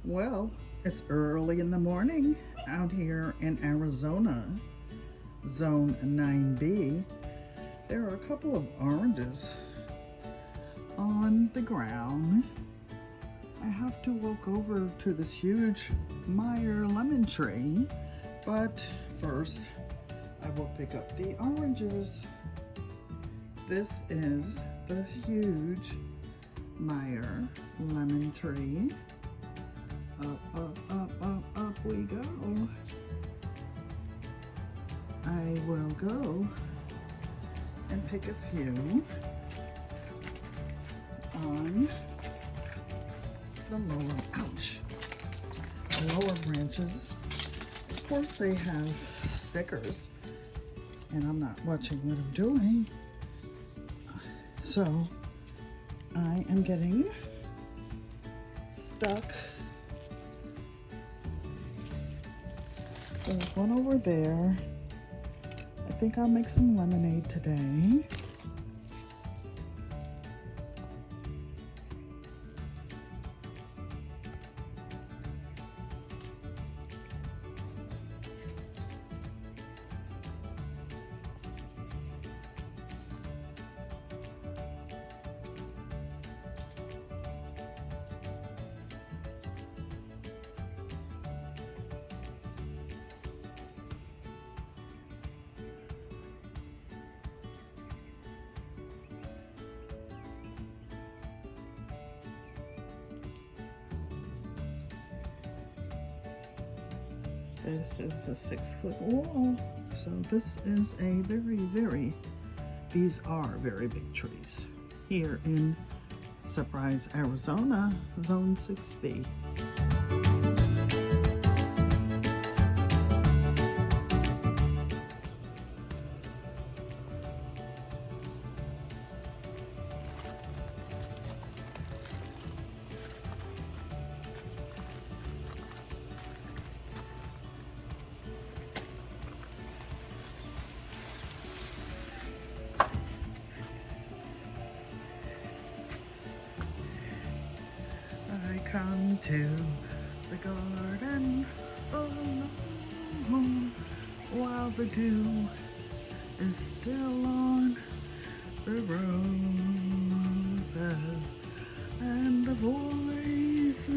Well, it's early in the morning out here in Arizona, Zone 9B. There are a couple of oranges on the ground. I have to walk over to this huge Meyer lemon tree, but first I will pick up the oranges. This is the huge Meyer lemon tree. Up we go. I will go and pick a few on the lower branches. Of course they have stickers and I'm not watching what I'm doing. So I am getting stuck. There's one over there. I think I'll make some lemonade today. This is a 6-foot wall, so this is a these are very big trees here in Surprise, Arizona, Zone 6B. I come to the garden alone while the dew is still on the roses and the voices